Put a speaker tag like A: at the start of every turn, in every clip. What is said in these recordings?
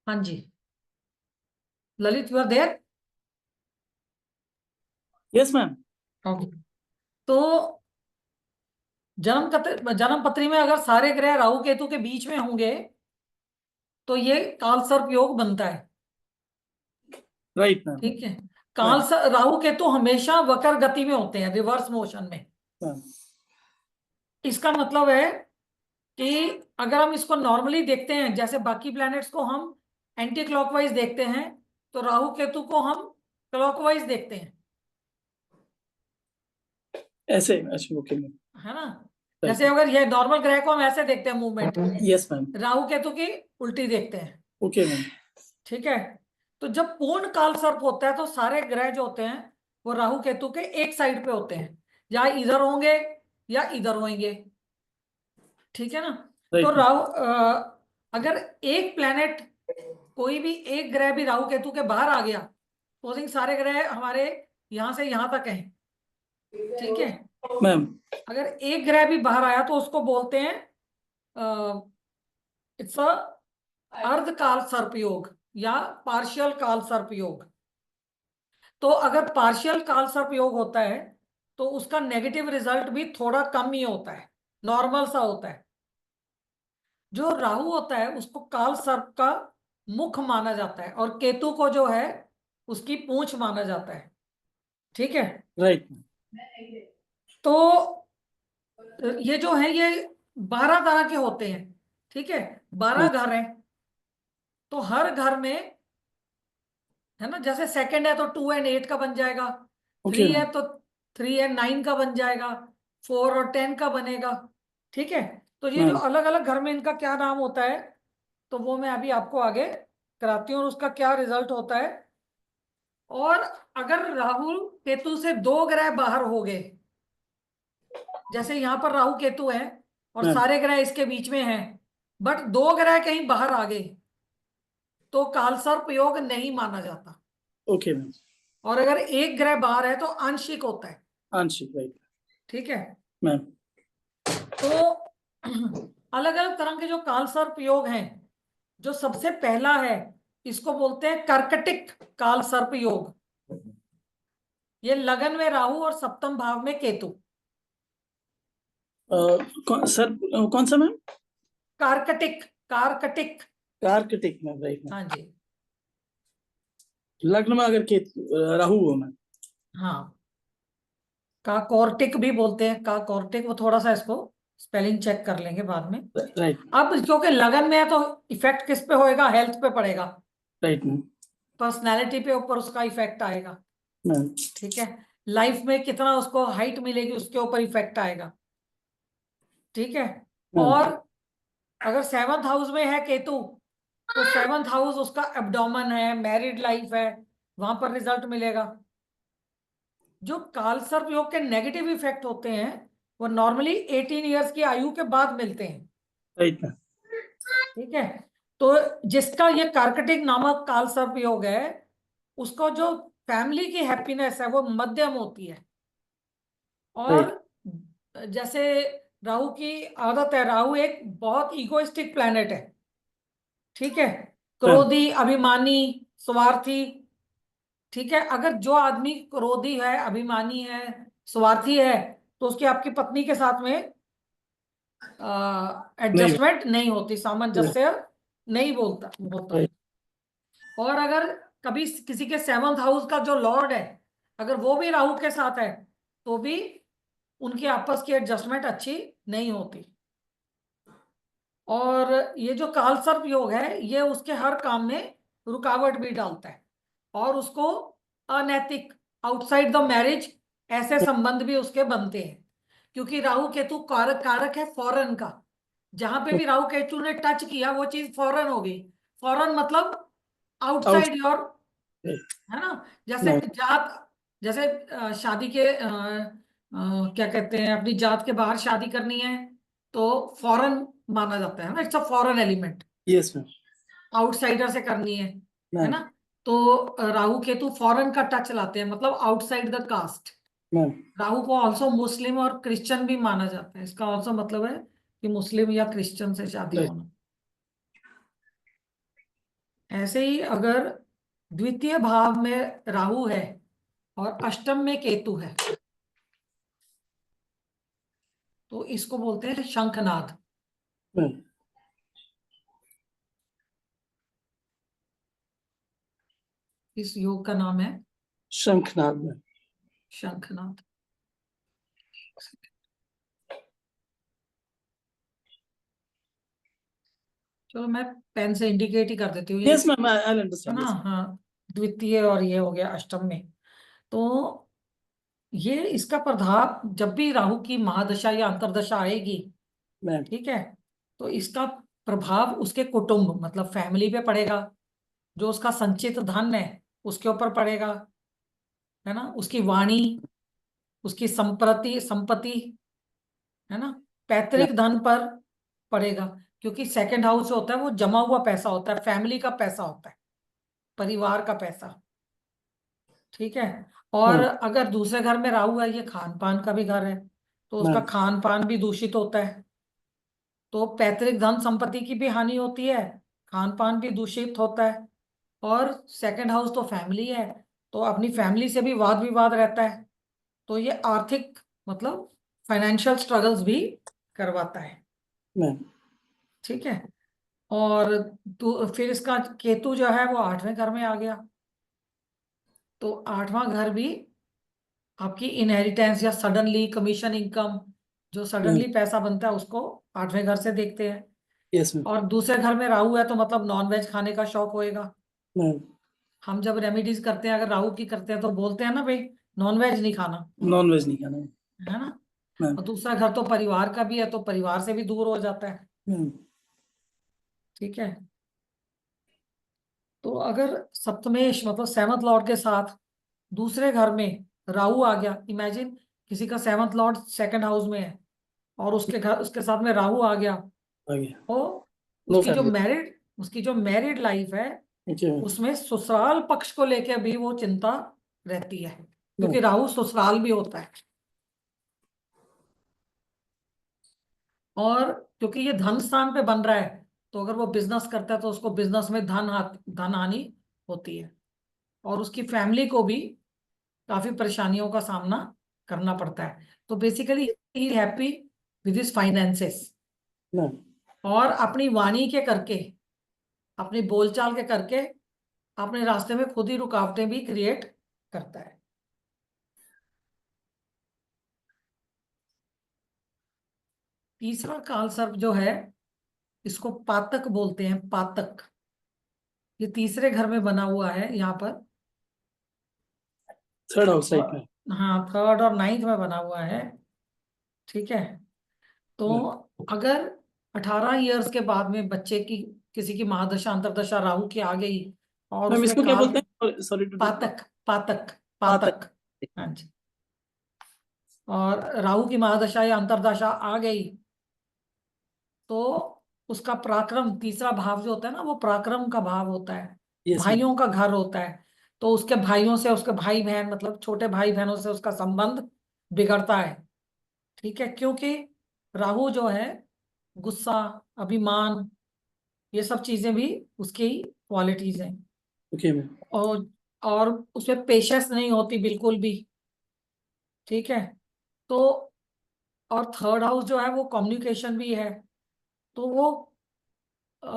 A: हाँ जी, Lalit, you are there?
B: Yes ma'am.
A: Okay. तो जन्म पत्री में अगर सारे ग्रह राहु केतु के बीच में होंगे तो ये काल सर्प योग बनता है।
B: Right ma'am.
A: ठीक है।
B: राइट
A: राहु केतु हमेशा वक्र गति में होते हैं, रिवर्स मोशन में।
B: मैम।
A: इसका मतलब है कि अगर हम इसको नॉर्मली देखते हैं, जैसे बाकी प्लैनेट्स को हम एंटी क्लॉकवाइज देखते हैं, तो राहु केतु को हम क्लॉकवाइज देखते हैं,
B: ऐसे अच्छा, ओके मैम।
A: है ना।
B: राइट।
A: जैसे अगर ये नॉर्मल ग्रह को हम ऐसे देखते हैं movement,
B: yes ma'am.
A: Rahu Ketu की उल्टी देखते हैं।
B: Okay ma'am.
A: ठीक है। तो जब पूर्ण काल सर्प होता है तो सारे ग्रह जो होते हैं वो राहु केतु के एक साइड पे होते हैं, या इधर होंगे या इधर होंगे। ठीक है ना। तो
B: राइट मैम।
A: अगर एक प्लेनेट, कोई भी एक ग्रह भी राहु केतु के बाहर आ गया, तो सारे ग्रह हमारे यहां से यहां तक हैं। ठीक है।
B: मैम।
A: अगर एक ग्रह भी बाहर आया तो उसको बोलते हैं इट्स अ अर्ध काल सर्प योग या पार्शियल काल सर्प योग। तो अगर पार्शियल काल सर्प योग होता है तो उसका नेगेटिव रिजल्ट भी थोड़ा कम ही होता है, नॉर्मल सा होता है। जो राहु होता है उसको काल सर्प का मुख माना जाता है, और केतु को जो है उसकी पूंछ माना जाता है। ठीक है।
B: राइट।
A: तो ये जो है ये 12 तरह के होते हैं। ठीक है। 12 घर हैं, तो हर घर में, है ना, जैसे सेकंड है तो 2 एंड 8 का बन जाएगा,
B: ओके
A: 3 है
B: मैम।
A: तो 3 एंड 9 का बन जाएगा, 4 और 10 का बनेगा। ठीक है। तो ये जो
B: मैम।
A: अलग अलग घर में इनका क्या नाम होता है, तो वो मैं अभी आपको आगे कराती हूँ और उसका क्या रिजल्ट होता है। और अगर राहु केतु से 2 ग्रह बाहर हो गए, जैसे यहां पर राहु केतु है और
B: मैम।
A: सारे ग्रह इसके बीच में हैं, बट 2 ग्रह कहीं बाहर आ गए तो कालसर्प योग नहीं माना जाता।
B: Okay ma'am.
A: और अगर एक ग्रह बाहर है तो आंशिक होता है।
B: आंशिक, राइट।
A: ठीक है।
B: मैम।
A: तो अलग अलग तरह के जो कालसर्प योग हैं, जो सबसे पहला है इसको बोलते हैं कर्कटिक कालसर्प योग। ये लगन में राहु और सप्तम भाव में केतु।
B: सर कौन सा मैम?
A: कार्कटिक, कार्कटिक।
B: कार्कटिक मैम, राइट मैम।
A: हाँ जी।
B: लग्न में अगर राहु हो मैम।
A: हाँ, काकॉर्टिक भी बोलते हैं, काकॉर्टिक। वो थोड़ा सा इसको स्पेलिंग चेक कर लेंगे बाद में।
B: राइट।
A: अब क्योंकि लगन में है तो इफेक्ट किस पे होएगा, हेल्थ पे पड़ेगा,
B: राइट मैम।
A: पर्सनैलिटी पे ऊपर उसका इफेक्ट आएगा।
B: मैम।
A: ठीक है। लाइफ में कितना उसको हाइट मिलेगी उसके ऊपर इफेक्ट आएगा। ठीक है।
B: मैम।
A: और अगर 7th हाउस में है केतु, तो 7th हाउस उसका एब्डोमेन है, मैरिड लाइफ है, वहां पर रिजल्ट मिलेगा। जो कालसर्प योग के नेगेटिव इफेक्ट होते हैं वो नॉर्मली 18 ईयर्स की आयु के बाद मिलते हैं।
B: Right ma'am.
A: ठीक है। तो जिसका ये कार्कटिक नामक कालसर्प योग है, उसको जो फैमिली की हैप्पीनेस है वो मध्यम होती है। और
B: राइट।
A: जैसे राहु की आदत है, राहु एक बहुत इगोइस्टिक प्लैनेट है। ठीक है।
B: मैम।
A: क्रोधी, अभिमानी, स्वार्थी। ठीक है। अगर जो आदमी क्रोधी है, अभिमानी है, स्वार्थी है, तो उसकी आपकी पत्नी के साथ में
B: नहीं।
A: एडजस्टमेंट नहीं होती, सामंजस्य नहीं बोलता होता।
B: राइट।
A: और अगर कभी किसी के 7th हाउस का जो लॉर्ड है, अगर वो भी राहु के साथ है, तो भी उनकी आपस की एडजस्टमेंट अच्छी नहीं होती। और ये जो कालसर्प योग है ये उसके हर काम में रुकावट भी डालता है, और उसको अनैतिक, आउटसाइड द मैरिज ऐसे संबंध भी उसके बनते हैं। क्योंकि राहु केतु कारक कारक है फॉरेन का। जहां पे भी राहु केतु ने टच किया वो चीज फॉरेन हो गई। फॉरेन मतलब
B: आउट।
A: आउटसाइड योर, है ना। जैसे
B: मैम।
A: जात, जैसे शादी के क्या कहते हैं, अपनी जात के बाहर शादी करनी है तो फॉरेन माना जाता है ना, it's a foreign element.
B: Yes ma'am.
A: Outsider से करनी है
B: मैम।
A: ना। तो राहु केतु फॉरेन का टच लाते हैं, मतलब outside the caste.
B: Ma'am.
A: Rahu को ऑल्सो मुस्लिम और क्रिश्चियन भी माना जाता है। इसका ऑल्सो मतलब है कि मुस्लिम या क्रिश्चियन से शादी
B: राइट।
A: होना। ऐसे ही अगर द्वितीय भाव में राहु है और अष्टम में केतु है तो इसको बोलते हैं शंखनाद।
B: मैम
A: इस योग का नाम है
B: शंखनाद मैम।
A: शंखनाद। चलो मैं पेन से इंडिकेट ही कर देती हूँ, ये
B: यस मैम, आई
A: है
B: अंडरस्टैंड।
A: ना।
B: यस
A: हाँ, द्वितीय और ये हो गया अष्टम में। तो ये इसका प्रभाव जब भी राहु की महादशा या अंतर्दशा आएगी,
B: मैम।
A: ठीक है, तो इसका प्रभाव उसके कुटुंब मतलब फैमिली पे पड़ेगा, जो उसका संचित धन है उसके ऊपर पड़ेगा, है ना, उसकी वाणी, उसकी संपत्ति संपत्ति, है ना,
B: मैम।
A: पैतृक धन पर पड़ेगा। क्योंकि सेकंड हाउस होता है वो जमा हुआ पैसा होता है, फैमिली का पैसा होता है, परिवार का पैसा, ठीक है। और
B: मैम।
A: अगर दूसरे घर में राहु है, ये खान पान का भी घर है, तो उसका
B: मैम।
A: खान पान भी दूषित होता है, तो पैतृक धन संपत्ति की भी हानि होती है, खान पान भी दूषित होता है। और सेकंड हाउस तो फैमिली है, तो अपनी फैमिली से भी वाद विवाद रहता है, तो ये आर्थिक मतलब फाइनेंशियल स्ट्रगल्स भी करवाता है,
B: मैम।
A: ठीक है। और फिर इसका केतु जो है वो आठवें घर में आ गया, तो आठवां घर भी आपकी इनहेरिटेंस या सडनली कमीशन इनकम, जो
B: मैम।
A: सडनली पैसा बनता है उसको आठवें घर से देखते हैं।
B: Yes ma'am.
A: और दूसरे घर में राहु है तो मतलब नॉन वेज खाने का शौक होएगा।
B: मैम।
A: हम जब रेमेडीज करते हैं, अगर राहु की करते हैं तो बोलते हैं ना भाई नॉन वेज नहीं खाना,
B: नॉन वेज नहीं खाना।
A: है ना।
B: मैम।
A: और दूसरा घर तो परिवार का भी है, तो परिवार से भी दूर हो जाता है,
B: मैम।
A: ठीक है। तो अगर सप्तमेश मतलब सेवंथ लॉर्ड के साथ दूसरे घर में राहु आ गया, इमेजिन किसी का सेवंथ लॉर्ड सेकंड हाउस में है और उसके साथ में राहु आ गया,
B: आ गया।
A: तो
B: नो
A: उसकी जो
B: फैमिली।
A: मैरिड उसकी जो मैरिड लाइफ है
B: ओके मैम।
A: उसमें ससुराल पक्ष को लेके भी वो चिंता रहती है,
B: मैम।
A: क्योंकि राहु ससुराल भी होता है। और क्योंकि ये धन स्थान पे बन रहा है, तो अगर वो बिजनेस करता है तो उसको बिजनेस में धन हानि होती है, और उसकी फैमिली को भी काफी परेशानियों का सामना करना पड़ता है। तो basically he happy with his finances,
B: ma'am.
A: और अपनी वाणी के करके, अपनी बोलचाल के करके अपने रास्ते में खुद ही रुकावटें भी क्रिएट करता है। तीसरा काल सर्प जो है इसको पातक बोलते हैं, पातक। ये तीसरे घर में बना हुआ है यहाँ पर,
B: थर्ड हाउस राइट
A: और
B: मैम।
A: हाँ थर्ड और नाइन्थ में बना हुआ है, ठीक है। तो
B: मैम।
A: अगर 18 इयर्स के बाद में बच्चे की किसी की महादशा अंतर्दशा राहु की आ गई और
B: मैम
A: उसमें
B: इसको क्या
A: काल,
B: बोलते हैं? Sorry to.
A: पातक पातक
B: पातक।
A: पातक, हाँ जी, और राहु की महादशा या अंतर्दशा आ गई तो उसका पराक्रम, तीसरा भाव जो होता है ना वो पराक्रम का भाव होता है,
B: यस मैम।
A: भाइयों का घर होता है। तो उसके भाइयों से, उसके भाई बहन मतलब छोटे भाई बहनों से उसका संबंध बिगड़ता है, ठीक है। क्योंकि राहु जो है गुस्सा, अभिमान, ये सब चीजें भी उसकी क्वालिटीज हैं।
B: Okay ma'am.
A: और और उसमें पेशेंस नहीं होती बिल्कुल भी, ठीक है। तो और थर्ड हाउस जो है वो कम्युनिकेशन भी तो वो अ,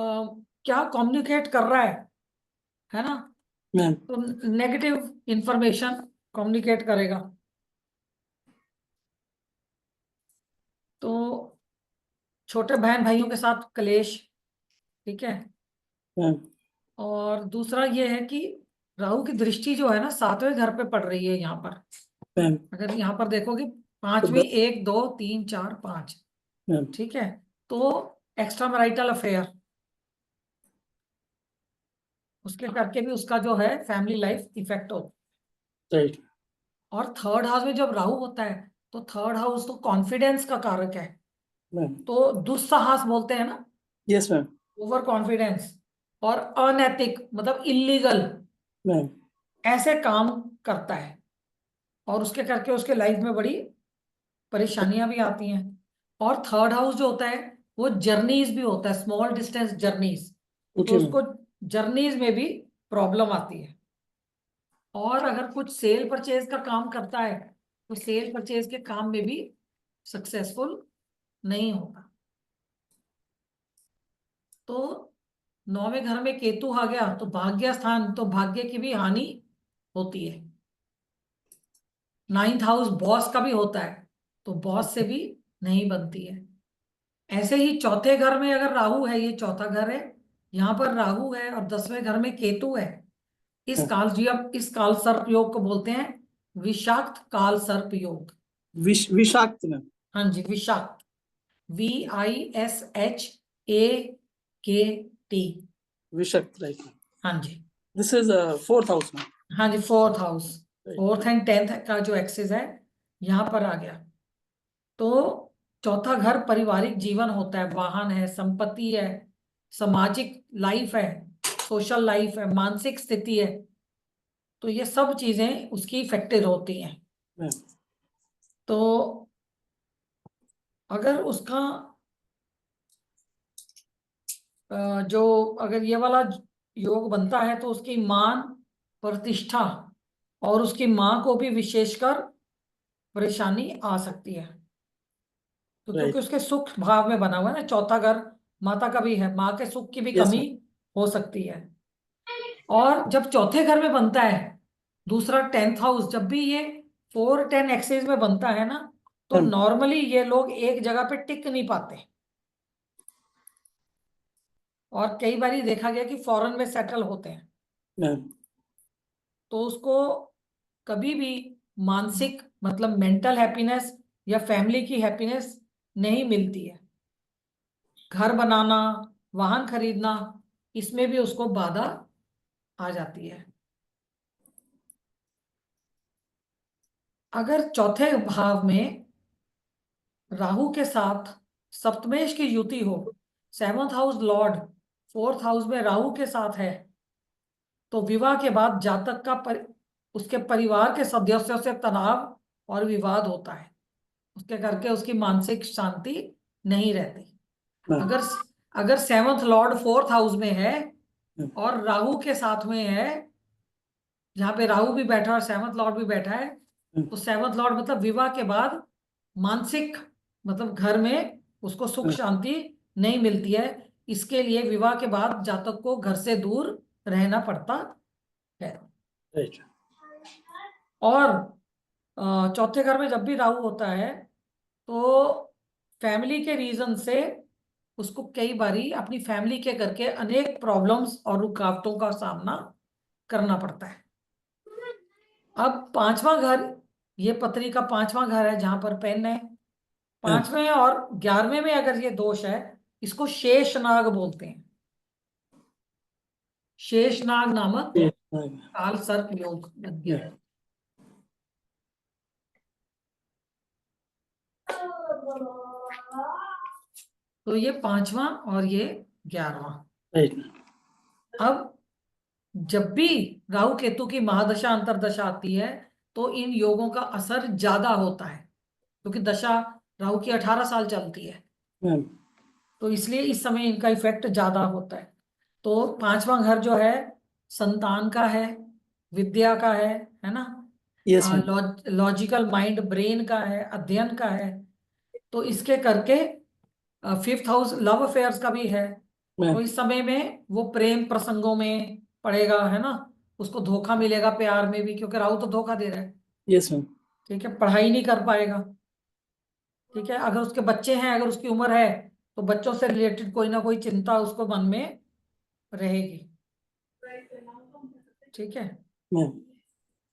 A: क्या कम्युनिकेट कर रहा है ना,
B: मैम।
A: तो नेगेटिव इंफॉर्मेशन कम्युनिकेट करेगा। तो छोटे बहन भाइयों के साथ कलेश, ठीक है।
B: मैम।
A: और दूसरा ये है कि राहु की दृष्टि जो है ना सातवें घर पे पड़ रही है यहाँ पर।
B: मैम।
A: अगर यहाँ पर देखोगे
B: तो
A: पांचवी, 1 2 3 4 5,
B: मैम।
A: ठीक है। तो एक्स्ट्रा मैरिटल अफेयर, उसके करके भी उसका जो है फैमिली लाइफ इफेक्ट हो।
B: राइट।
A: और थर्ड हाउस में जब राहु होता है तो थर्ड हाउस तो कॉन्फिडेंस का कारक है,
B: मैम।
A: तो दुस्साहस बोलते हैं ना,
B: यस मैम।
A: ओवर कॉन्फिडेंस, और अनैतिक मतलब इलीगल
B: मैम।
A: ऐसे काम करता है, और उसके करके उसके लाइफ में बड़ी परेशानियां भी आती हैं। और थर्ड हाउस जो होता है वो जर्नीज भी होता है, स्मॉल डिस्टेंस जर्नीज, तो
B: ओके मैम।
A: उसको जर्नीज में भी प्रॉब्लम आती है। और अगर कुछ सेल परचेज का काम करता है तो सेल परचेज के काम में भी सक्सेसफुल नहीं होता। तो 9वें घर में केतु आ गया तो भाग्य स्थान, तो भाग्य की भी हानि होती है। 9th हाउस बॉस का भी होता है तो बॉस से भी नहीं बनती है। ऐसे ही चौथे घर में अगर राहु है, ये चौथा घर है, यहाँ पर राहु है और 10वें घर में केतु है, इस काल सर्प योग को बोलते हैं विषाक्त काल सर्प योग।
B: विषाक्त मैम।
A: हाँ जी, विषाक्त, VISHAKT।
B: विषाक्त, राइट।
A: हाँ जी,
B: this is 4th house ma'am.
A: हाँ जी, 4th house, 4th and 10th का जो एक्सिस है यहाँ पर आ गया। तो चौथा घर पारिवारिक जीवन होता है, वाहन है, संपत्ति है, सामाजिक लाइफ है, सोशल लाइफ है, मानसिक स्थिति है। तो ये सब चीजें उसकी इफेक्टेड होती हैं।
B: मैम।
A: तो अगर उसका जो अगर ये वाला योग बनता है तो उसकी मान प्रतिष्ठा और उसकी माँ को भी विशेषकर परेशानी आ सकती है। तो क्योंकि
B: राइट।
A: उसके सुख भाव में बना हुआ है ना, चौथा घर माता का भी है, माँ के सुख की भी
B: यस
A: कमी
B: मैम।
A: हो सकती है। और जब चौथे घर में बनता है दूसरा 10th हाउस, जब भी ये 4-10 एक्सेस में बनता है ना, तो
B: मैम।
A: नॉर्मली ये लोग एक जगह पे टिक नहीं पाते और कई बार देखा गया कि फॉरेन में सेटल होते हैं।
B: मैम।
A: तो उसको कभी भी मानसिक मतलब मेंटल हैप्पीनेस या फैमिली की हैप्पीनेस नहीं मिलती है। घर बनाना, वाहन खरीदना, इसमें भी उसको बाधा आ जाती है। अगर चौथे भाव में राहु के साथ सप्तमेश की युति हो, 7th house Lord 4th house में राहु के साथ है, तो विवाह के बाद जातक का उसके परिवार के सदस्यों से तनाव और विवाद होता है, उसके करके उसकी मानसिक शांति नहीं रहती।
B: मैम।
A: अगर अगर 7th लॉर्ड 4th हाउस में है
B: मैम।
A: और राहु के साथ में है, जहाँ पे राहु भी बैठा है और 7th लॉर्ड भी बैठा है, तो 7th लॉर्ड मतलब विवाह के बाद मानसिक मतलब घर में उसको सुख
B: मैम।
A: शांति नहीं मिलती है। इसके लिए विवाह के बाद जातक को घर से दूर रहना पड़ता है।
B: राइट।
A: और चौथे घर में जब भी राहु होता है तो फैमिली के रीजन से उसको कई बारी अपनी फैमिली के करके अनेक प्रॉब्लम्स और रुकावटों का सामना करना पड़ता है। अब 5वां घर, ये पत्री का 5वां घर है जहां पर पेन है।
B: मैम।
A: 5वें और 11वें में अगर ये दोष है, इसको शेषनाग बोलते हैं। शेषनाग नामक
B: मैम।
A: काल सर्प योग लग गया है। तो ये 5वां और ये 11वां।
B: राइट।
A: अब जब भी राहु केतु की महादशा अंतरदशा आती है तो इन योगों का असर ज्यादा होता है, क्योंकि दशा राहु की 18 साल चलती है,
B: मैम।
A: तो इसलिए इस समय इनका इफेक्ट ज्यादा होता है। तो 5वां घर जो है संतान का है, विद्या का है ना,
B: yes ma'am.
A: Logical mind brain का है, अध्ययन का है। तो इसके करके 5th हाउस लव अफेयर्स का भी है। तो
B: मैम।
A: इस समय में वो प्रेम प्रसंगों में पड़ेगा, है ना, उसको धोखा मिलेगा प्यार में भी, क्योंकि राहु तो धोखा दे रहा है।
B: Yes ma'am.
A: ठीक है, पढ़ाई नहीं कर पाएगा। ठीक है, अगर उसके बच्चे हैं, अगर उसकी उम्र है, तो बच्चों से रिलेटेड कोई ना कोई चिंता उसको मन में रहेगी। ठीक है,
B: मैम।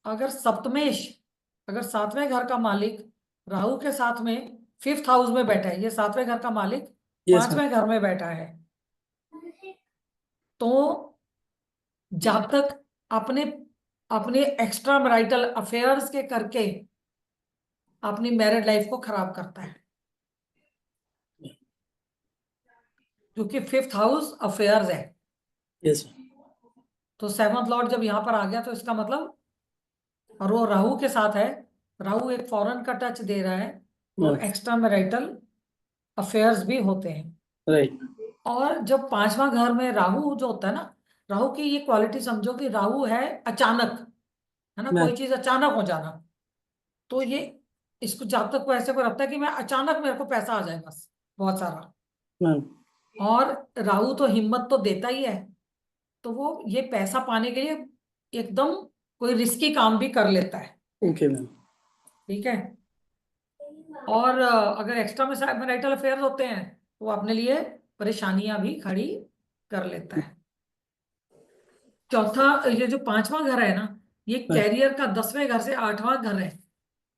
A: अगर सप्तमेश, अगर 7वें घर का मालिक राहु के साथ में 5th हाउस में बैठा है, ये 7वें घर का मालिक
B: यस मैम।
A: 5वें घर में बैठा है, तो जातक अपने अपने एक्स्ट्रा मैरिटल अफेयर्स के करके अपनी मैरिड लाइफ को खराब करता है, क्योंकि 5th हाउस अफेयर्स है।
B: Yes ma'am.
A: तो 7th लॉर्ड जब यहाँ पर आ गया तो इसका मतलब, और वो राहु के साथ है, राहु एक फॉरेन का टच दे रहा है, तो
B: मैम।
A: एक्स्ट्रा मैरिटल अफेयर्स भी होते हैं।
B: राइट।
A: और जब 5वां घर में राहु जो होता है ना, राहु की ये क्वालिटी समझो कि राहु है अचानक, है ना,
B: मैम
A: कोई चीज अचानक हो जाना। तो ये इसको जातक को ऐसे को लगता है कि मैं अचानक मेरे को पैसा आ जाए बस, बहुत सारा।
B: मैम
A: और राहु तो हिम्मत तो देता ही है, तो वो ये पैसा पाने के लिए एकदम कोई रिस्की काम भी कर लेता है।
B: ओके मैम
A: ठीक है। और अगर एक्स्ट्रा में मैरिटल अफेयर्स होते हैं तो वो अपने लिए परेशानियां भी खड़ी कर लेता है। चौथा, ये जो पांचवा घर है ना, ये
B: मैम
A: कैरियर का 10वें घर से 8वां घर है।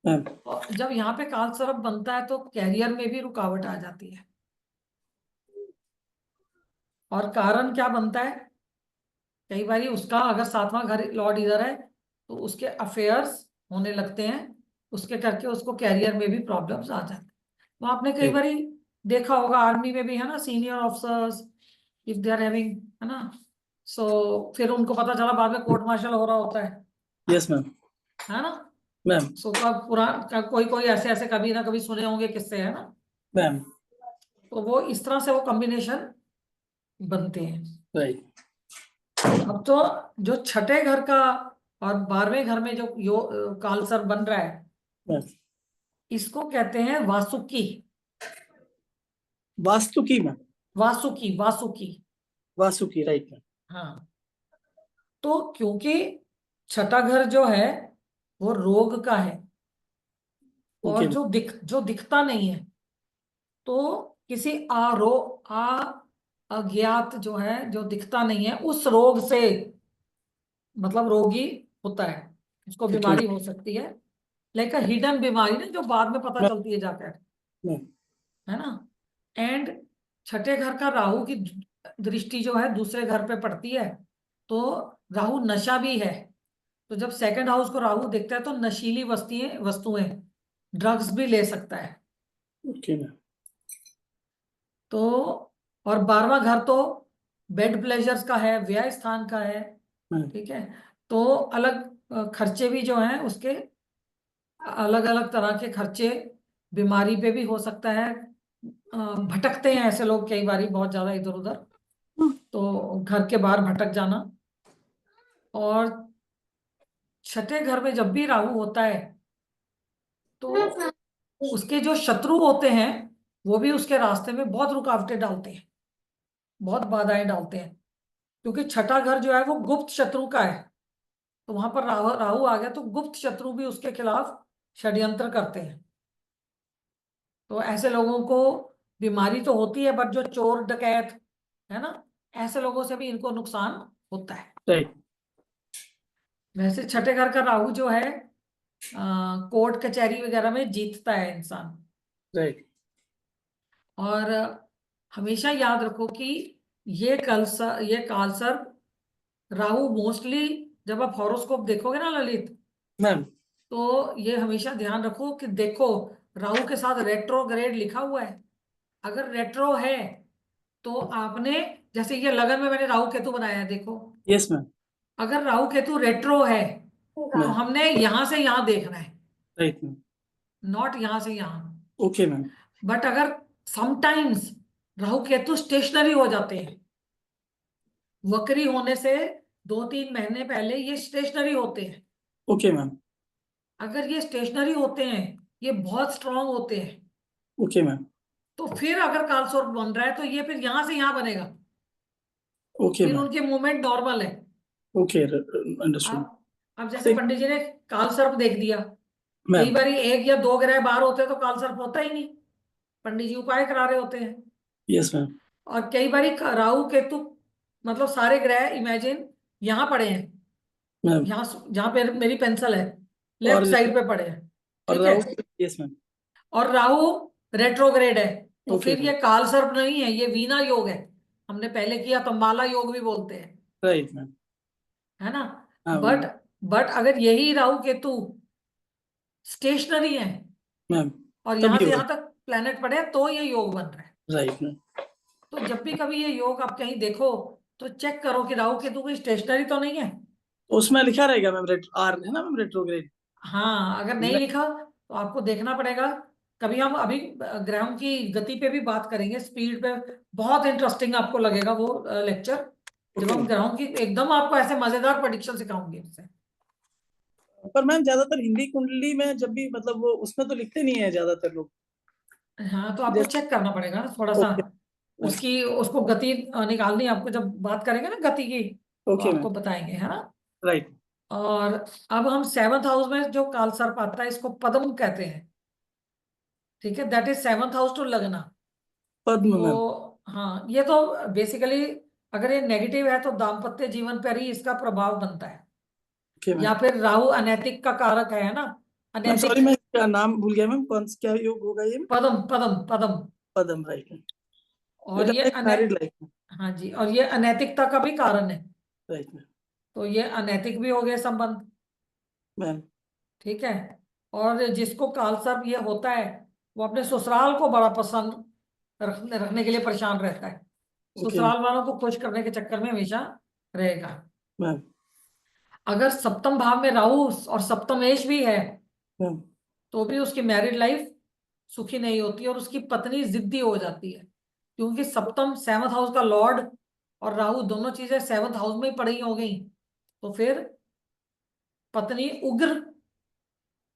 B: मैम
A: और जब यहाँ पे काल सर्प बनता है तो कैरियर में भी रुकावट आ जाती है। और कारण क्या बनता है, कई बार उसका अगर 7वां घर लॉर्ड इधर है तो उसके अफेयर्स होने लगते हैं, उसके करके उसको कैरियर में भी प्रॉब्लम्स आ जाते हैं। तो आपने कई
B: ठीक
A: बार देखा होगा आर्मी में भी, है ना, senior officers if they are having, है ना, सो फिर उनको पता चला बाद में कोर्ट मार्शल हो रहा होता
B: यस मैम
A: है ना।
B: मैम
A: सो तो आप कोई कोई ऐसे ऐसे कभी ना कभी सुने होंगे किससे, है ना।
B: मैम
A: तो वो इस तरह से वो कॉम्बिनेशन बनते हैं।
B: राइट
A: अब तो जो छठे घर का और 12वें घर में जो कालसर्प बन रहा है,
B: मैम
A: इसको कहते हैं वासुकी।
B: वास्तु की ma'am
A: Vasuki Vasuki.
B: Vasuki right ma'am
A: हाँ। तो क्योंकि छठा घर जो है वो रोग का है,
B: ओके
A: और जो दिखता नहीं है, तो किसी आ अज्ञात जो है, जो दिखता नहीं है, उस रोग से मतलब रोगी होता है, उसको
B: ओके
A: बीमारी हो सकती है। लेकिन हिडन बीमारी ना, जो बाद में पता
B: मैम
A: चलती है जाकर,
B: मैम
A: है ना। एंड छठे घर का राहु की दृष्टि जो है दूसरे घर पे पड़ती है, तो राहु नशा भी है। तो जब सेकंड हाउस को राहु देखता है तो नशीली वस्तुएं वस्तुएं ड्रग्स भी ले सकता है।
B: ओके मैम
A: तो और 12वां घर तो बेड प्लेजर्स का है, व्यय स्थान का है।
B: मैम
A: ठीक है। तो अलग खर्चे भी जो हैं उसके, अलग अलग तरह के खर्चे, बीमारी पे भी हो सकता है। भटकते हैं ऐसे लोग कई बारी बहुत ज्यादा इधर उधर, तो घर के बाहर भटक जाना। और छठे घर में जब भी राहु होता है तो उसके जो शत्रु होते हैं वो भी उसके रास्ते में बहुत रुकावटें डालते हैं, बहुत बाधाएं डालते हैं। क्योंकि छठा घर जो है वो गुप्त शत्रु का है, तो वहां पर राहु राहु आ गया तो गुप्त शत्रु भी उसके खिलाफ षड्यंत्र करते हैं। तो ऐसे लोगों को बीमारी तो होती है, बट जो चोर डकैत, है ना, ऐसे लोगों से भी इनको नुकसान होता है।
B: राइट
A: वैसे छठे घर का राहु जो है कोर्ट कचहरी वगैरह में जीतता है इंसान।
B: राइट
A: और हमेशा याद रखो कि ये कालसर्प राहु मोस्टली, जब आप हॉरोस्कोप देखोगे ना ललित,
B: मैम
A: तो ये हमेशा ध्यान रखो कि देखो राहु के साथ रेट्रोग्रेड लिखा हुआ है। अगर रेट्रो है तो आपने, जैसे ये लगन में मैंने राहु केतु बनाया है, देखो,
B: यस मैम
A: अगर राहु केतु रेट्रो है तो
B: मैम
A: हमने यहां से यहां देखना है,
B: राइट मैम
A: नॉट यहां से यहां।
B: ओके मैम
A: बट अगर समटाइम्स राहु केतु स्टेशनरी हो जाते हैं, वक्री होने से 2-3 महीने पहले ये स्टेशनरी होते हैं।
B: ओके मैम
A: अगर ये स्टेशनरी होते हैं, ये बहुत स्ट्रांग होते हैं,
B: ओके मैम
A: तो फिर अगर कालसर्प बन रहा है तो ये फिर यहां से यहां बनेगा,
B: ओके
A: फिर
B: मैम
A: उनके मूवमेंट नॉर्मल है।
B: ओके अंडरस्टूड
A: अब जैसे पंडित जी ने कालसर्प देख दिया, कई
B: मैम
A: बार 1 या 2 ग्रह बाहर होते हैं तो कालसर्प होता ही नहीं, पंडित जी उपाय करा रहे होते हैं।
B: यस मैम
A: और कई बार राहु केतु, मतलब सारे ग्रह इमेजिन यहाँ पड़े हैं,
B: मैम
A: यहाँ जहाँ पे मेरी पेंसिल है, लेफ्ट
B: और
A: साइड पे पड़े हैं।
B: और
A: ठीक है।
B: राहु यस मैम
A: और राहु रेट्रोग्रेड है, तो
B: ओके
A: फिर
B: मैम
A: ये कालसर्प नहीं है, ये वीना योग है। हमने पहले किया तो माला योग भी बोलते हैं,
B: राइट मैम
A: है ना।
B: हाँ
A: बट
B: मैम
A: बट अगर यही राहु केतु स्टेशनरी है
B: मैम
A: और यहाँ
B: तभी
A: से
B: होगा
A: यहाँ तक प्लेनेट पड़े हैं, तो ये योग बन रहा है।
B: राइट मैम
A: तो जब भी कभी ये योग आप कहीं देखो तो चेक करो कि राहु केतु कोई स्टेशनरी तो नहीं है।
B: उसमें लिखा रहेगा मैम रेट आर है ना मैम रेट्रोग्रेड
A: हाँ, अगर नहीं लिखा तो आपको देखना पड़ेगा। कभी हम अभी ग्रहों की गति पे भी बात करेंगे, स्पीड पे, बहुत इंटरेस्टिंग आपको लगेगा वो लेक्चर। जब
B: ओके
A: हम ग्रहों की एकदम आपको ऐसे मजेदार प्रेडिक्शन सिखाऊंगी उससे।
B: पर मैम ज्यादातर हिंदी कुंडली में जब भी मतलब वो उसमें तो लिखते नहीं है ज्यादातर लोग।
A: हाँ तो आपको
B: जैसे
A: चेक करना पड़ेगा ना थोड़ा सा।
B: Okay ma'am.
A: उसकी उसको गति निकालनी है आपको, जब बात करेंगे ना गति की तो
B: ओके मैम।
A: आपको बताएंगे, है ना।
B: राइट।
A: और अब हम सेवंथ हाउस में जो काल सर्प आता है इसको पद्म कहते हैं। ठीक है, that is seventh house to लगना।
B: पद्म मैम।
A: तो हाँ, ये तो बेसिकली अगर ये नेगेटिव है तो दाम्पत्य जीवन पर ही इसका प्रभाव बनता है।
B: Okay ma'am.
A: या फिर राहु अनैतिक का कारक है ना।
B: मैम सॉरी
A: अनैतिक।
B: मैं क्या नाम भूल गया मैम, कौन क्या योग होगा ये?
A: पद्म पद्म पद्म।
B: पद्म, राइट।
A: और ये
B: मैरिड लाइफ।
A: हाँ जी, और ये अनैतिकता का भी कारण है।
B: Right ma'am.
A: तो ये अनैतिक भी हो गए संबंध।
B: मैम।
A: ठीक है। और जिसको कालसर्प ये होता है वो अपने ससुराल को बड़ा पसंद रखने के लिए परेशान रहता है।
B: ओके
A: ससुराल वालों को खुश करने के चक्कर में हमेशा रहेगा।
B: मैम।
A: अगर सप्तम भाव में राहु और सप्तमेश भी है
B: मैम।
A: तो भी उसकी मैरिड लाइफ सुखी नहीं होती और उसकी पत्नी जिद्दी हो जाती है। क्योंकि सप्तम सेवंथ हाउस का लॉर्ड और राहु दोनों चीजें सेवंथ हाउस में ही पड़ी हो गई। तो फिर पत्नी उग्र,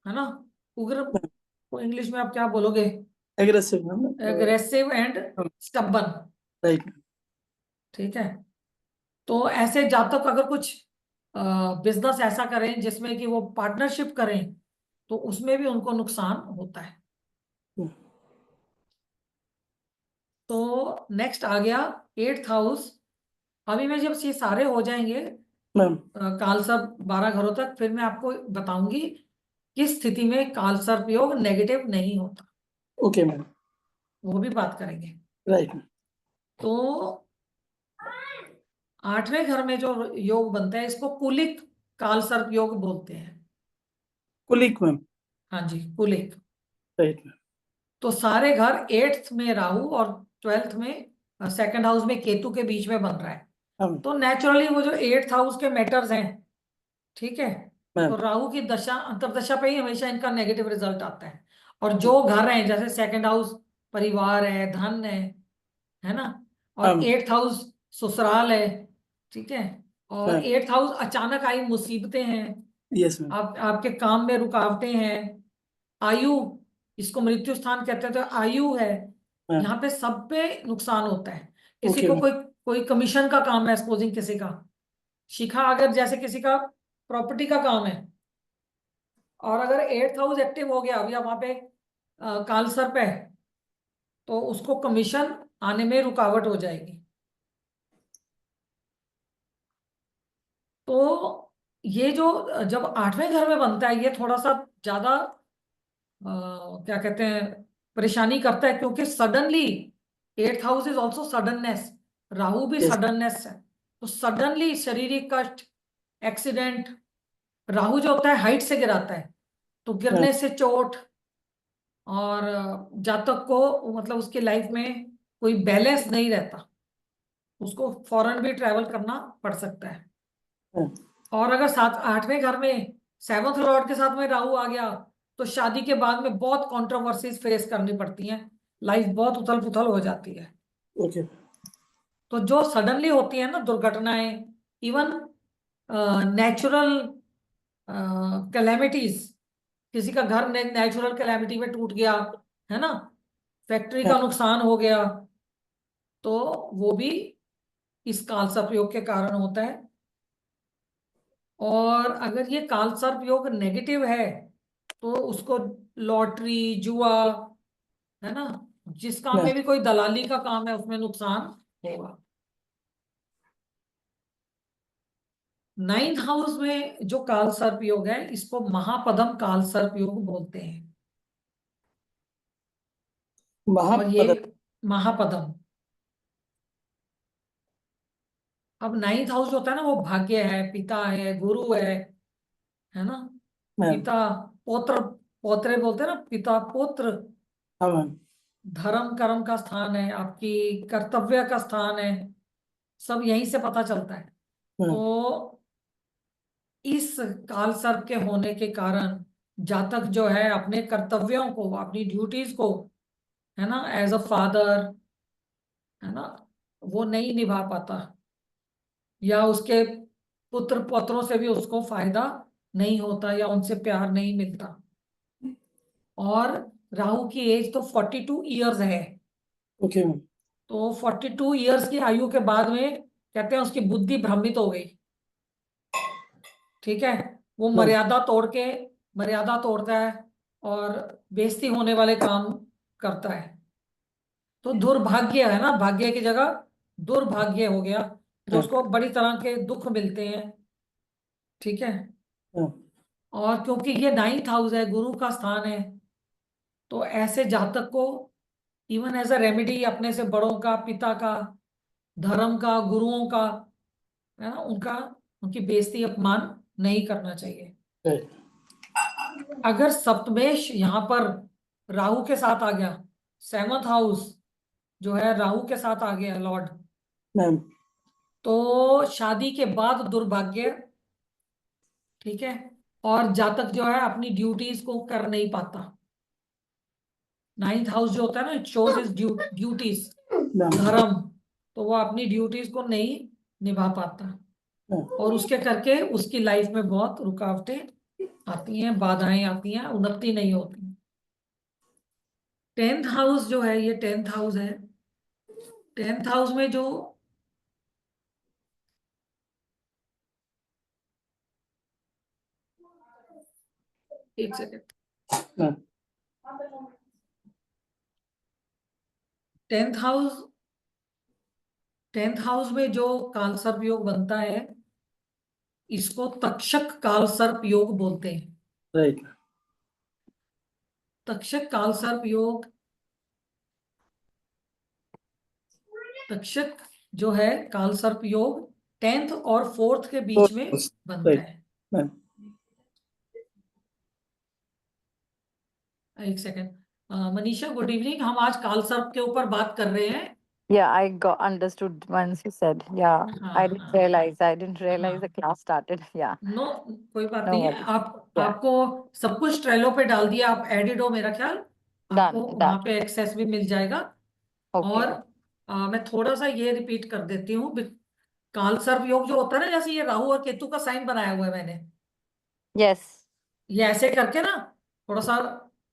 A: है ना। उग्र को इंग्लिश में आप क्या बोलोगे?
B: Aggressive ma'am.
A: Aggressive and stubborn.
B: Right.
A: ठीक है। तो ऐसे जातक अगर कुछ बिजनेस ऐसा करें जिसमें कि वो पार्टनरशिप करें तो उसमें भी उनको नुकसान होता है। तो नेक्स्ट आ गया एट्थ हाउस। अभी मैं जब ये सारे हो जाएंगे
B: मैम।
A: काल सर्प 12 घरों तक, फिर मैं आपको बताऊंगी किस स्थिति में काल सर्प योग नेगेटिव नहीं होता,
B: ओके मैम।
A: वो भी बात करेंगे।
B: राइट।
A: तो आठवें घर में जो योग बनता है इसको कुलिक काल सर्प योग बोलते हैं।
B: कुलिक मैम।
A: हाँ जी, कुलिक।
B: Right ma'am.
A: तो सारे घर एट्थ में राहु और ट्वेल्थ में सेकंड हाउस में केतु के बीच में बन रहा है।
B: हाँ मैम।
A: तो नेचुरली वो जो एट्थ हाउस के मैटर्स हैं, ठीक है,
B: मैम।
A: तो राहु की दशा अंतर्दशा पे ही हमेशा इनका नेगेटिव रिजल्ट आता है। और जो घर हैं जैसे सेकंड हाउस परिवार है, धन है ना।
B: हाँ
A: और
B: मैम।
A: एट्थ हाउस ससुराल है। ठीक है। और
B: मैम।
A: एट्थ हाउस अचानक आई मुसीबतें हैं,
B: यस मैम।
A: आपके काम में रुकावटें हैं, आयु, इसको मृत्यु स्थान कहते हैं, तो आयु है।
B: मैम।
A: यहाँ पे सब पे नुकसान होता है। किसी
B: ओके
A: को
B: मैम।
A: कोई कोई कमीशन का काम है, सपोजिंग किसी का शिखा, अगर जैसे किसी का प्रॉपर्टी का काम है और अगर एट्थ हाउस एक्टिव हो गया या वहां पे काल सर्प है तो उसको कमीशन आने में रुकावट हो जाएगी। तो ये जो जब आठवें घर में बनता है ये थोड़ा सा ज्यादा क्या कहते हैं परेशानी करता है, क्योंकि suddenly eighth house is also suddenness, Rahu भी
B: यस।
A: सडननेस है। तो सडनली शारीरिक कष्ट, एक्सीडेंट, राहु जो होता है हाइट से गिराता है, तो
B: मैम।
A: गिरने से चोट। और जातक को मतलब उसकी लाइफ में कोई बैलेंस नहीं रहता, उसको फॉरेन भी ट्रैवल करना पड़ सकता है।
B: मैम।
A: और अगर सात आठवें घर में सेवंथ लॉर्ड के साथ में राहु आ गया तो शादी के बाद में बहुत कंट्रोवर्सीज फेस करनी पड़ती हैं, लाइफ बहुत उथल पुथल हो जाती है।
B: ओके।
A: तो जो सडनली होती है ना दुर्घटनाएं, इवन नेचुरल कैलेमिटीज, किसी का घर नेचुरल कैलेमिटी में टूट गया, है ना, फैक्ट्री
B: मैम।
A: का नुकसान हो गया, तो वो भी इस काल सर्प योग के कारण होता है। और अगर ये काल सर्प योग नेगेटिव है तो उसको लॉटरी, जुआ, है ना, जिस काम
B: मैम।
A: में भी कोई दलाली का काम है उसमें नुकसान होगा। नाइन्थ हाउस में जो काल सर्प योग है इसको महापदम काल सर्प योग बोलते हैं। और ये
B: महापद।
A: महापदम, अब नाइन्थ हाउस जो होता है ना वो भाग्य है, पिता है, गुरु है ना।
B: मैम।
A: पिता, पौत्र, पौत्रे बोलते हैं ना, पिता पुत्र,
B: हाँ मैम।
A: धर्म कर्म का स्थान है, आपकी कर्तव्य का स्थान है, सब यहीं से पता चलता है।
B: मैम।
A: तो इस काल सर्प के होने के कारण जातक जो है अपने कर्तव्यों को, अपनी ड्यूटीज को, है ना, एज अ फादर, है ना, वो नहीं निभा पाता। या उसके पुत्र पौत्रों से भी उसको फायदा नहीं होता या उनसे प्यार नहीं मिलता। और राहु की एज तो 42 ईयर्स है।
B: Okay ma'am.
A: तो 42 ईयर्स की आयु के बाद में कहते हैं उसकी बुद्धि भ्रमित हो गई। ठीक है, वो
B: मैम
A: मर्यादा तोड़ता है और बेइज्जती होने वाले काम करता है। तो दुर्भाग्य है ना, भाग्य की जगह दुर्भाग्य हो गया, तो
B: हाँ
A: उसको बड़ी तरह के दुख मिलते हैं। ठीक है,
B: हाँ
A: और क्योंकि ये 9th हाउस है, गुरु का स्थान है, तो ऐसे जातक को इवन एज अ रेमेडी अपने से बड़ों का, पिता का, धर्म का, गुरुओं का, है ना, उनकी बेइज्जती अपमान नहीं करना चाहिए।
B: राइट
A: अगर सप्तमेश यहाँ पर राहु के साथ आ गया, 7th हाउस जो है राहु के साथ आ गया लॉर्ड,
B: मैम।
A: तो शादी के बाद दुर्भाग्य। ठीक है, और जातक जो है अपनी ड्यूटीज को कर नहीं पाता। 9th हाउस जो होता है ना, it shows is duties,
B: ma'am.
A: धर्म, तो वो अपनी ड्यूटीज को नहीं निभा पाता, और उसके करके उसकी लाइफ में बहुत रुकावटें आती हैं, बाधाएं आती हैं, उन्नति नहीं होती। 10th हाउस जो है, ये 10th हाउस है। 10th हाउस में जो एक second,
B: ma'am.
A: 10th house 10th house में जो काल सर्प योग बनता है, इसको तक्षक काल सर्प योग बोलते हैं।
B: राइट।
A: तक्षक काल सर्प योग, तक्षक जो है काल सर्प योग 10th और 4th के बीच में बनता
B: राइट
A: है।
B: मैम।
A: एक सेकेंड, मनीषा गुड इवनिंग, हम आज काल सर्प के ऊपर बात कर रहे हैं।
C: Yeah, I got understood once you said. Yeah,
A: हाँ हाँ
C: I didn't realize the
A: हाँ,
C: class started. Yeah,
A: नो, कोई बात
C: no
A: नहीं है।
C: worries. Yeah,
A: आपको सब कुछ ट्रेलो पे डाल दिया, आप एडिड हो मेरा ख्याल, आपको
C: done,
A: वहां
C: done.
A: पे एक्सेस भी मिल जाएगा।
C: Okay.
A: और मैं थोड़ा सा ये रिपीट कर देती हूँ। काल सर्प योग जो होता है ना, जैसे ये राहु और केतु का साइन बनाया हुआ है मैंने,
C: Yes.
A: ये ऐसे करके ना, थोड़ा सा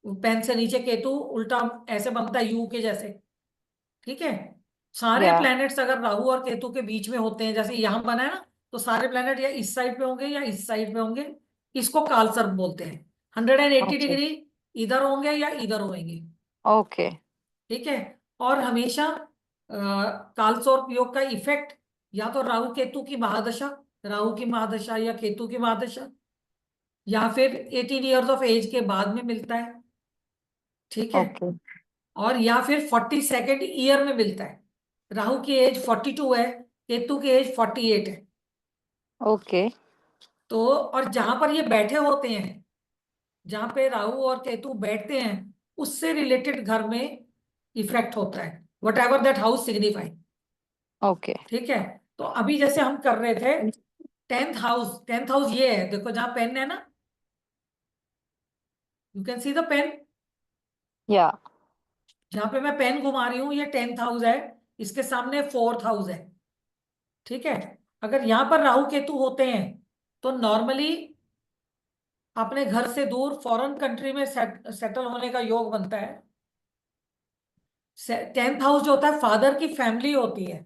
A: पेन से नीचे केतु उल्टा ऐसे बनता है यू के जैसे। ठीक है, सारे
C: Yeah.
A: प्लैनेट्स अगर राहु और केतु के बीच में होते हैं, जैसे यहां बना है ना, तो सारे प्लैनेट या इस साइड पे होंगे या इस साइड पे होंगे, इसको काल सर्प बोलते हैं। 180
C: Okay.
A: डिग्री इधर होंगे या इधर होंगे।
C: Okay.
A: ठीक है, और हमेशा कालसर्प योग का इफेक्ट या तो राहु केतु की महादशा, राहु की महादशा या केतु की महादशा, या फिर 18 ईयर्स ऑफ एज के बाद में मिलता है। ठीक है,
C: Okay.
A: और या फिर 42nd ईयर में मिलता है। राहु की एज 42 है, केतु की एज 48 है।
C: Okay.
A: तो और जहां पर ये बैठे होते हैं, जहां पे राहु और केतु बैठते हैं, उससे रिलेटेड घर में इफेक्ट होता है, what ever that house signify.
C: Okay.
A: ठीक है, तो अभी जैसे हम कर रहे थे 10th हाउस ये है, देखो जहां पेन है ना, you can see the pen,
C: Yeah.
A: जहां पे मैं पेन घुमा रही हूँ ये 10th हाउस है, इसके सामने 4th हाउस है। ठीक है, अगर यहाँ पर राहु केतु होते हैं तो नॉर्मली अपने घर से दूर फॉरेन कंट्री में सेटल होने का योग बनता है। 10th हाउस जो होता है फादर की फैमिली होती है,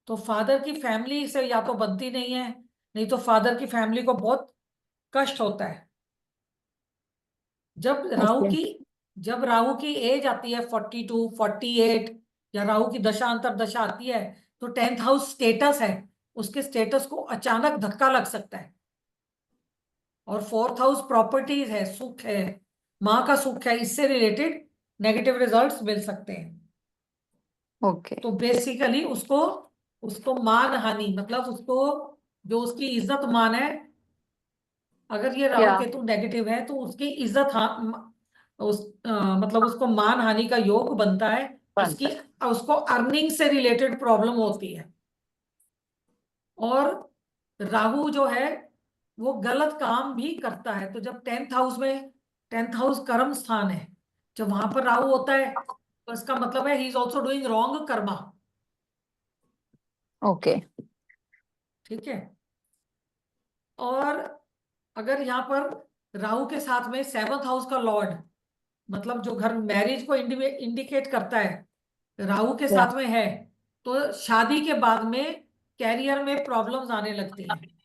A: तो फादर की फैमिली से या तो बनती नहीं है, नहीं तो फादर की फैमिली को बहुत कष्ट होता है। जब राहु
C: Okay.
A: की जब राहु की एज आती है 42 48, या राहु की दशा अंतर दशा आती है, तो 10th हाउस स्टेटस है, उसके स्टेटस को अचानक धक्का लग सकता है। और 4th हाउस प्रॉपर्टीज है, सुख है, माँ का सुख है, इससे रिलेटेड नेगेटिव रिजल्ट्स मिल सकते हैं।
C: Okay.
A: तो बेसिकली उसको उसको मान हानि, मतलब उसको जो उसकी इज्जत मान है, अगर ये राहु
C: Yeah.
A: केतु नेगेटिव है तो उसकी इज्जत मतलब उसको मान हानि का योग बनता है।
C: One.
A: उसकी उसको अर्निंग से रिलेटेड प्रॉब्लम होती है। और राहु जो है वो गलत काम भी करता है, तो जब 10th हाउस में, 10th हाउस कर्म स्थान है, जब वहां पर राहु होता है तो इसका मतलब है he is also doing wrong Karma.
C: Okay.
A: ठीक है। और अगर यहाँ पर राहु के साथ में 7th हाउस का लॉर्ड, मतलब जो घर मैरिज को इंडिकेट करता है, राहु के
C: या
A: साथ में है, तो शादी के बाद में कैरियर में प्रॉब्लम्स आने लगती हैं।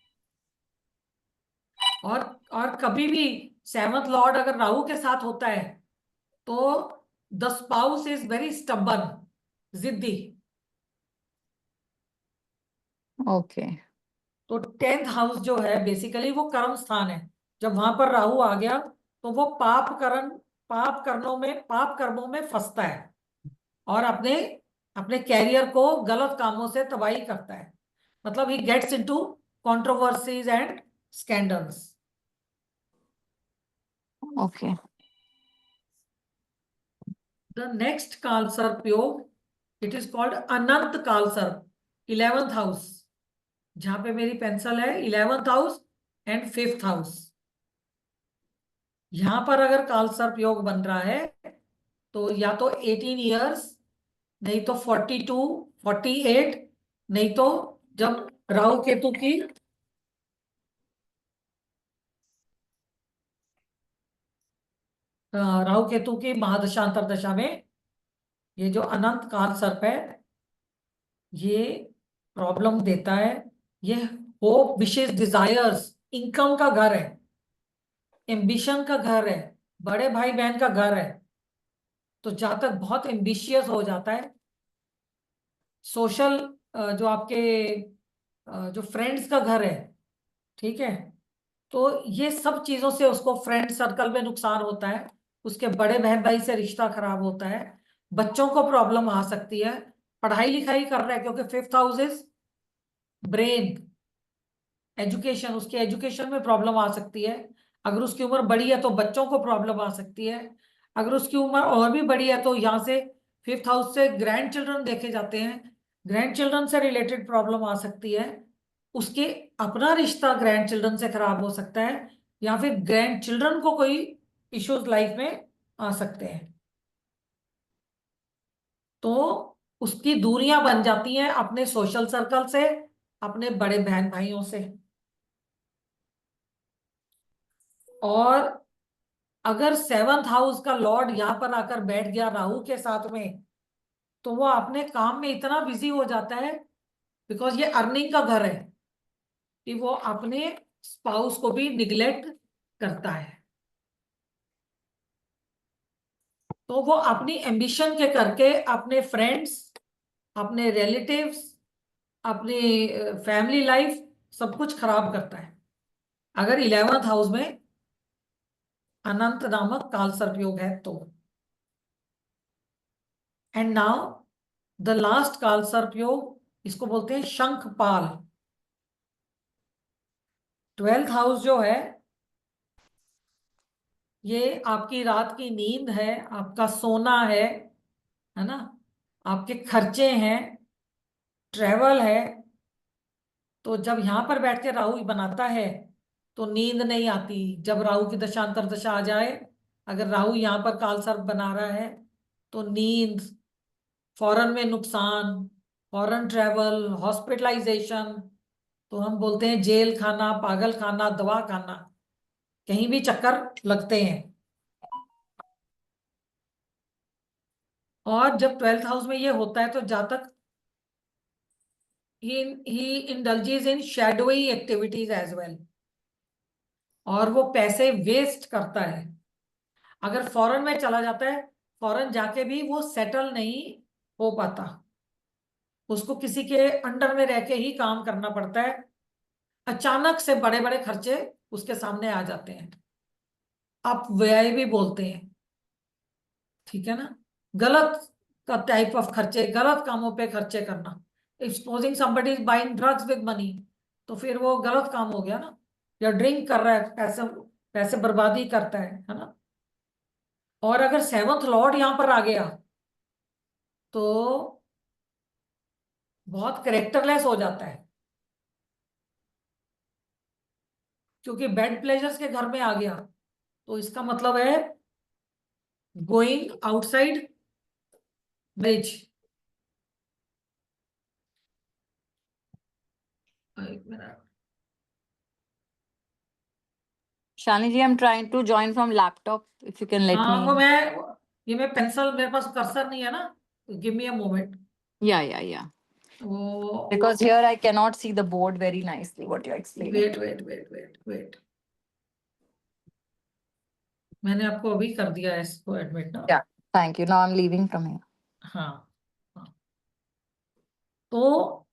A: और कभी भी 7th लॉर्ड अगर राहु के साथ होता है तो the spouse is very stubborn, जिद्दी।
C: ओके।
A: तो 10th हाउस जो है बेसिकली वो कर्म स्थान है। जब वहां पर राहु आ गया तो वो पाप कर्मों में फंसता है और अपने अपने कैरियर को गलत कामों से तबाही करता है। मतलब he gets into controversies and scandals.
C: Okay.
A: The next काल सर्प योग, इट इज कॉल्ड अनंत काल सर्प, 11th हाउस। जहां पे मेरी पेंसिल है 11th house and 5th house. यहां पर अगर काल सर्प योग बन रहा है तो या तो 18 ईयर्स, नहीं तो 42, 48, नहीं तो जब राहु केतु की राहु केतु की महादशांतर दशा में ये जो अनंत काल सर्प है ये प्रॉब्लम देता है। ये होप, विशेष, डिजायर्स, इनकम का घर है, एम्बिशन का घर है, बड़े भाई बहन का घर है। तो जहां तक बहुत एम्बिशियस हो जाता है, सोशल, जो आपके जो फ्रेंड्स का घर है, ठीक है, तो ये सब चीजों से उसको फ्रेंड सर्कल में नुकसान होता है, उसके बड़े बहन भाई से रिश्ता खराब होता है, बच्चों को प्रॉब्लम आ सकती है, पढ़ाई लिखाई कर रहा है क्योंकि 5th house is brain, education, उसके एजुकेशन में प्रॉब्लम आ सकती है। अगर उसकी उम्र बड़ी है तो बच्चों को प्रॉब्लम आ सकती है। अगर उसकी उम्र और भी बड़ी है तो यहाँ से 5th हाउस से ग्रैंड चिल्ड्रन देखे जाते हैं, ग्रैंड चिल्ड्रन से रिलेटेड प्रॉब्लम आ सकती है। उसके अपना रिश्ता ग्रैंड चिल्ड्रन से खराब हो सकता है, या फिर ग्रैंड चिल्ड्रन को कोई इश्यूज लाइफ में आ सकते हैं। तो उसकी दूरियां बन जाती हैं अपने सोशल सर्कल से, अपने बड़े बहन भाइयों से। और अगर 7th हाउस का लॉर्ड यहां पर आकर बैठ गया राहु के साथ में, तो वो अपने काम में इतना बिजी हो जाता है, बिकॉज ये अर्निंग का घर है, कि वो अपने स्पाउस को भी निग्लेक्ट करता है। तो वो अपनी एम्बिशन के करके अपने फ्रेंड्स, अपने रिलेटिव्स, अपनी फैमिली लाइफ सब कुछ खराब करता है अगर 11th हाउस में अनंत नामक काल सर्प योग है तो। एंड नाउ द लास्ट काल सर्प योग, इसको बोलते हैं शंखपाल। 12th हाउस जो ये आपकी रात की नींद है, आपका सोना है ना, आपके खर्चे हैं, ट्रेवल है। तो जब यहां पर बैठ के राहु बनाता है तो नींद नहीं आती। जब राहु की दशांतर दशा आ जाए, अगर राहु यहाँ पर काल सर्प बना रहा है तो नींद, फॉरेन में नुकसान, फॉरेन ट्रेवल, हॉस्पिटलाइजेशन, तो हम बोलते हैं जेल खाना, पागल खाना, दवा खाना, कहीं भी चक्कर लगते हैं। और जब 12th हाउस में ये होता है तो जहां तक ही इंडल्जेस इन शैडोई एक्टिविटीज एज वेल, और वो पैसे वेस्ट करता है। अगर फॉरेन में चला जाता है, फॉरेन जाके भी वो सेटल नहीं हो पाता, उसको किसी के अंडर में रह के ही काम करना पड़ता है। अचानक से बड़े बड़े खर्चे उसके सामने आ जाते हैं, आप व्यय भी बोलते हैं, ठीक है ना। गलत का टाइप ऑफ खर्चे, गलत कामों पे खर्चे करना। Supposing somebody is buying drugs with money, तो फिर वो गलत काम हो गया ना। या ड्रिंक कर रहा है, पैसे पैसे बर्बादी करता है ना। और अगर 7th लॉर्ड यहां पर आ गया तो बहुत करेक्टरलेस हो जाता है, क्योंकि बेड प्लेजर्स के घर में आ गया। तो इसका मतलब है गोइंग आउटसाइड ब्रिज। एक minute.
C: Shalini ji, I'm trying to join from laptop. If you can let
A: हाँ वो
C: me.
A: मैं पेंसिल, मेरे पास कर्सर नहीं है ना, give me a moment.
C: Yeah.
A: वो
C: Because here I cannot see the board very nicely. What you're explaining.
A: Wait, मैंने आपको अभी कर दिया है इसको एडमिट ना।
C: Yeah. Thank you. Now I'm leaving from here.
A: हाँ, तो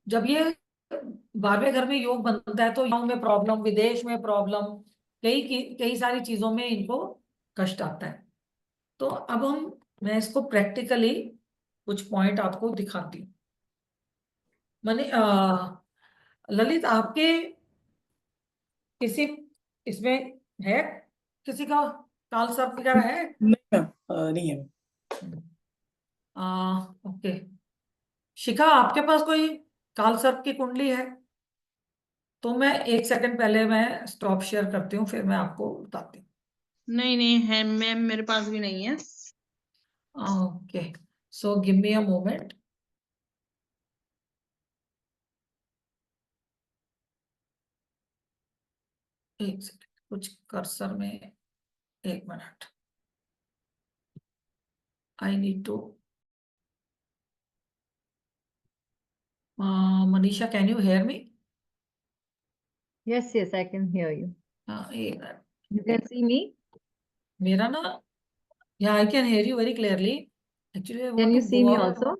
A: जब ये 12वें घर में योग बनता है तो योग में प्रॉब्लम, विदेश में प्रॉब्लम, कई सारी चीजों में इनको कष्ट आता है। तो अब मैं इसको प्रैक्टिकली कुछ पॉइंट आपको दिखाती हूँ। मैंने ललित, आपके किसी इसमें है किसी का काल सर्प वगैरह है?
B: नहीं मैम, नहीं है।
A: ओके, शिखा आपके पास कोई काल सर्प की कुंडली है? तो मैं 1 सेकंड पहले मैं स्टॉप शेयर करती हूँ, फिर मैं आपको बताती
D: नहीं है मैम, मेरे पास भी नहीं है।
A: हूँ। Okay, so give me a moment. एक सेकंड, कुछ कर्सर में, 1 minute, I need to. Manisha, can you hear me?
C: Yes, I can hear you.
A: 1 minute,
C: You can see me?
A: मेरा ना, या I can hear you very clearly. Actually I
C: Can
A: want
C: you
A: to
C: see
A: go
C: me
A: out.
C: also?